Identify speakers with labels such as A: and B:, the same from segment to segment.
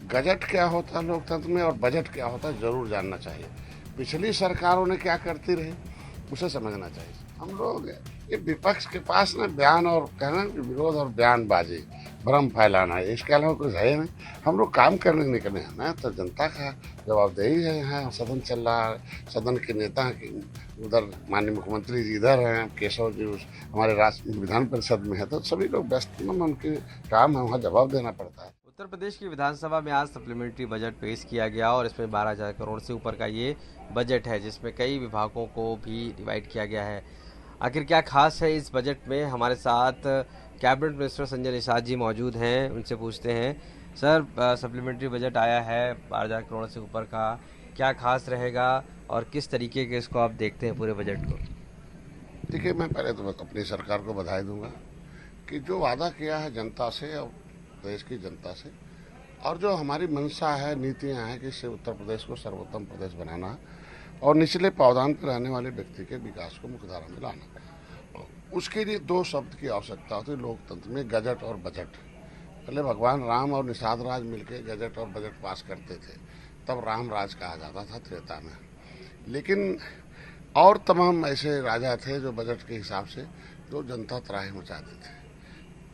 A: Gazette क्या होता है लोकतंत्र में और बजट क्या होता है जरूर जानना चाहिए। पिछली सरकारों ने क्या करती रही उसे समझना चाहिए। हम लोग ये विपक्ष के पास ना बयान और कहना कि विरोध और बयानबाजी भ्रम फैलाना है, इसके अलावा कुछ है नहीं। हम लोग काम करने निकले हैं ना, तो जनता का जवाबदेही है। यहाँ सदन चल रहा है, सदन के नेता उधर माननीय मुख्यमंत्री जी इधर हैं, केशव जी हमारे राज्य विधान परिषद में है, तो सभी लोग व्यस्त में उनके काम है, वहाँ जवाब देना पड़ता है।
B: उत्तर प्रदेश की विधानसभा में आज सप्लीमेंट्री बजट पेश किया गया और इसमें 12,000 करोड़ से ऊपर का ये बजट है, जिसमें कई विभागों को भी डिवाइड किया गया है। आखिर क्या खास है इस बजट में? हमारे साथ कैबिनेट मिनिस्टर संजय निषाद जी मौजूद हैं, उनसे पूछते हैं। सर, सप्लीमेंट्री बजट आया है 12,000 करोड़ से ऊपर का, क्या खास रहेगा और किस तरीके के इसको आप देखते हैं पूरे बजट को?
A: देखिए, मैं पहले तो अपनी सरकार को बधाई दूंगा कि जो वादा किया है जनता से और देश की जनता से, और जो हमारी मंशा है, नीतियां हैं कि इससे उत्तर प्रदेश को सर्वोत्तम प्रदेश बनाना है और निचले पावदान पर रहने वाले व्यक्ति के विकास को मुख्यधारा में लाना। उसके लिए दो शब्द की आवश्यकता होती है लोकतंत्र में, गजट और बजट। पहले भगवान राम और निषाद राज मिलकर गजट और बजट पास करते थे, तब राम राज कहा जाता था त्रेता में। लेकिन और तमाम ऐसे राजा थे जो बजट के हिसाब से जो जनता त्राही मचाते थे।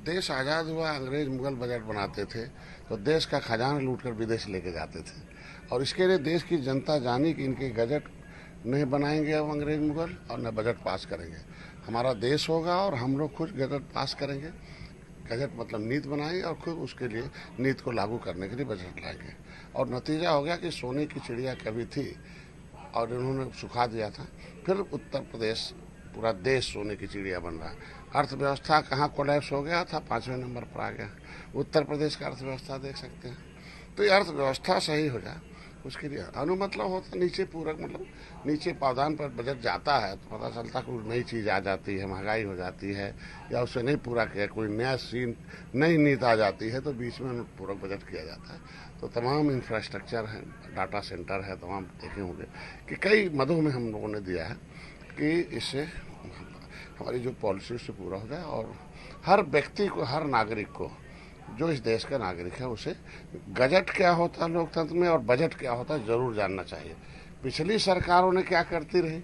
A: देश आज़ाद हुआ, अंग्रेज मुगल बजट बनाते थे तो देश का खजाना लूटकर विदेश लेके जाते थे, और इसके लिए देश की जनता जानी कि इनके गजट नहीं बनाएंगे अब अंग्रेज मुगल और न बजट पास करेंगे। हमारा देश होगा और हम लोग खुद गजट पास करेंगे। गजट मतलब नीति बनाएंगे और खुद उसके लिए नीति को लागू करने के लिए बजट लाएंगे। और नतीजा हो गया कि सोने की चिड़िया कभी थी और इन्होंने सुखा दिया था, फिर उत्तर प्रदेश पूरा देश सोने की चिड़िया बन रहा है। अर्थव्यवस्था कहाँ कोलैप्स हो गया था, 5वें नंबर पर आ गया। उत्तर प्रदेश का अर्थव्यवस्था देख सकते हैं। तो ये अर्थव्यवस्था सही हो जाए, उसके लिए अनु मतलब होता नीचे पूरक, मतलब नीचे पावदान पर बजट जाता है तो पता चलता कोई नई चीज़ आ जाती है, महंगाई हो जाती है, या उससे नहीं पूरा किया, कोई नया सीन नई नीति आ जाती है तो बीच में पूरक बजट किया जाता है। तो तमाम इंफ्रास्ट्रक्चर है, डाटा सेंटर है, तमाम देखे होंगे कि कई मदों में हम लोगों ने दिया है कि इससे हमारी जो पॉलिसी उससे पूरा हो जाए और हर व्यक्ति को, हर नागरिक को, जो इस देश का नागरिक है, उसे गजट क्या होता है लोकतंत्र में और बजट क्या होता है जरूर जानना चाहिए। पिछली सरकारों ने क्या करती रही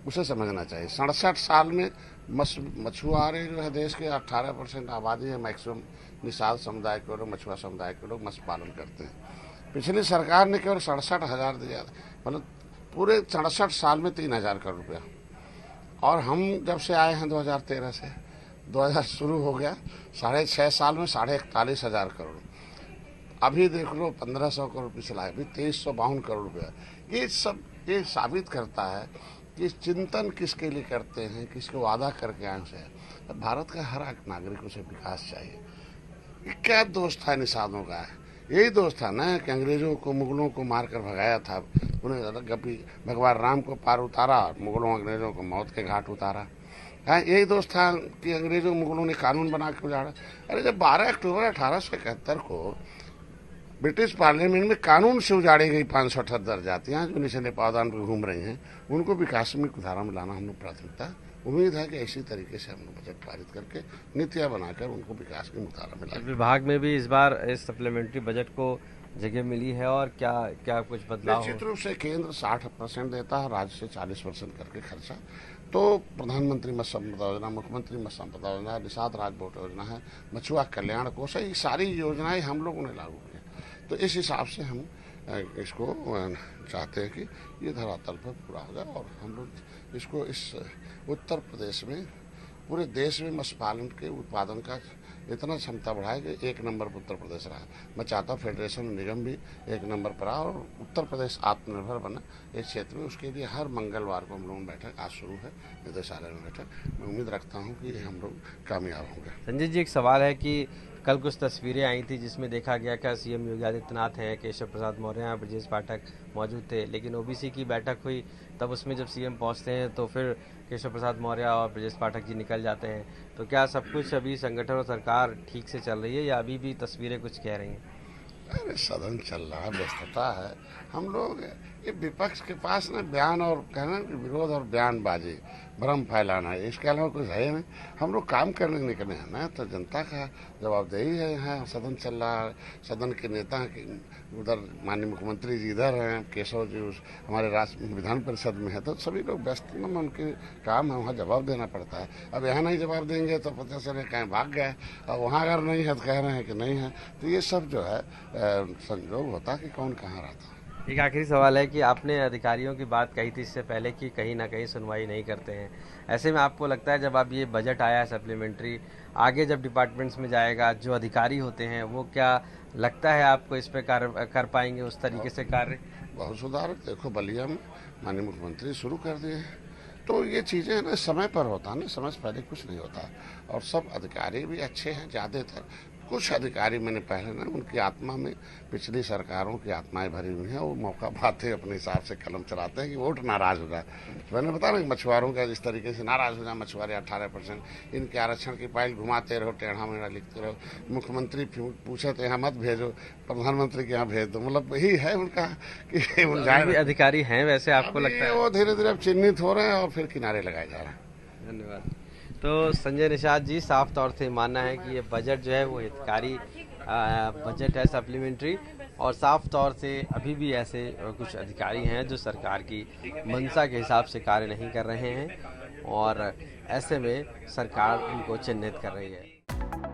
A: उसे समझना चाहिए। 67 साल में मछुआरे जो है देश के 18% आबादी है, मैक्सिमम निषाद समुदाय के लोग, मछुआ समुदाय के लोग मत्स्य पालन करते हैं। पिछली सरकार ने केवल 67,000 दिया, मतलब पूरे 67 साल में 3,000 करोड़ रुपया। और हम जब से आए हैं 2013 से, 2000 शुरू हो गया, 6.5 साल में 41,500 करोड़। अभी देख लो 1,500 करोड़ पिछला है, अभी 2,352 करोड़ रुपया। ये सब ये साबित करता है कि चिंतन किसके लिए करते हैं, किसको वादा करके आए से। भारत का हर एक नागरिक उसे विकास चाहिए। ये क्या दोष था निषादों का? यही दोष था ना कि अंग्रेजों को, मुगलों को मारकर भगाया था, उन्हें कभी भगवान राम को पार उतारा, मुगलों अंग्रेजों को मौत के घाट उतारा। हाँ, यही दोष था कि अंग्रेजों मुगलों ने कानून बना के उजाड़ा। अरे जब 12 अक्टूबर 1871 को ब्रिटिश पार्लियामेंट में कानून से उजाड़ी गई 578 जातियां जो निचले पावदान पर घूम रही हैं, उनको विकास में धारा में लाना हम लोग प्राथमिकता। उम्मीद है कि इसी तरीके से हम लोग बजट पारित करके नीतियां बनाकर उनको विकास की मुख्यधारा में लाएंगे।
B: विभाग में भी इस बार इस सप्लीमेंट्री बजट को जगह मिली है और क्या क्या कुछ बदलाव हो?
A: निश्चित रूप से केंद्र 60% देता है, राज्य से 40% करके खर्चा। तो प्रधानमंत्री मत्स्य संपदा योजना, मुख्यमंत्री मत्स्य संपदा योजना, निषाद राज बोट योजना है, मछुआ कल्याण कोष है, ये सारी योजनाएं हम लोगों ने लागू की। तो इस हिसाब से हम इसको चाहते हैं कि ये धरातल पर पूरा हो जाए और हम लोग इसको इस उत्तर प्रदेश में, पूरे देश में मत्स्य पालन के उत्पादन का इतना क्षमता बढ़ाए कि 1 नंबर पर उत्तर प्रदेश रहा। मैं चाहता हूँ फेडरेशन निगम भी 1 नंबर पर रहा और उत्तर प्रदेश आत्मनिर्भर बना इस क्षेत्र में। उसके लिए हर मंगलवार को हम लोगों में बैठक आज शुरू है, निदेशालय में बैठक। मैं उम्मीद रखता हूँ कि हम लोग कामयाब होंगे।
B: संजय जी, एक सवाल है कि कल कुछ तस्वीरें आई थी जिसमें देखा गया कि सीएम योगी आदित्यनाथ हैं, केशव प्रसाद मौर्य, ब्रजेश पाठक मौजूद थे, लेकिन ओबीसी की बैठक हुई तब उसमें जब सीएम पहुंचते हैं तो फिर केशव प्रसाद मौर्य और ब्रजेश पाठक जी निकल जाते हैं। तो क्या सब कुछ अभी संगठन और सरकार ठीक से चल रही है या अभी भी तस्वीरें कुछ कह रही हैं?
A: अरे सदन चल रहा है, व्यस्तता है। हम लोग ये विपक्ष के पास ना बयान और कहना कि विरोध और बयानबाजी भ्रम फैलाना है, इसके अलावा कुछ है नहीं। हम लोग काम करने निकले हैं ना, तो जनता का जवाबदेही है। यहाँ सदन चल रहा है, सदन के नेता उधर माननीय मुख्यमंत्री जी इधर हैं, केशव जी हमारे राज्य विधान परिषद में है, तो सभी लोग व्यस्त में उनके काम है, वहाँ जवाब देना पड़ता है। अब यहाँ नहीं जवाब देंगे तो पता चले कहीं भाग गए, और वहाँ अगर नहीं है तो कह रहे हैं कि नहीं है। तो ये सब जो है संजोग होता कि कौन कहाँ रहता है।
B: एक आखिरी सवाल है कि आपने अधिकारियों की बात कही थी इससे पहले कि कहीं ना कहीं सुनवाई नहीं करते हैं। ऐसे में आपको लगता है जब अब ये बजट आया है सप्लीमेंट्री, आगे जब डिपार्टमेंट्स में जाएगा, जो अधिकारी होते हैं वो क्या लगता है आपको इस पे कर पाएंगे उस तरीके से कार्य?
A: बहुत सुधार देखो, बलिया में माननीय मुख्यमंत्री शुरू कर दिए हैं। तो ये चीज़ें ना समय पर होता है ना, समय से पहले कुछ नहीं होता। और सब अधिकारी भी अच्छे हैं ज़्यादातर। कुछ अधिकारी मैंने पहले ना उनकी आत्मा में पिछली सरकारों की आत्माएं भरी हुई हैं, वो मौका पाते अपने हिसाब से कलम चलाते हैं कि वोट नाराज हो जाए। मैंने बताया ना कि मछुआरों का इस तरीके से नाराज हो जाए, मछुआरे 18%, इनके आरक्षण की फाइल घुमाते रहो, टेढ़ा मेढ़ा लिखते रहो। मुख्यमंत्री पूछे तो यहाँ मत भेजो, प्रधानमंत्री के यहाँ भेज दो, मतलब यही है उनका कि
B: अभी अधिकारी हैं वैसे आपको लगता है?
A: वो धीरे धीरे अब चिन्हित हो रहे हैं और फिर किनारे लगाए जा रहे हैं।
B: धन्यवाद। तो संजय निषाद जी, साफ तौर से मानना है कि ये बजट जो है वो हितकारी बजट है सप्लीमेंट्री, और साफ तौर से अभी भी ऐसे कुछ अधिकारी हैं जो सरकार की मंशा के हिसाब से कार्य नहीं कर रहे हैं, और ऐसे में सरकार उनको चिन्हित कर रही है।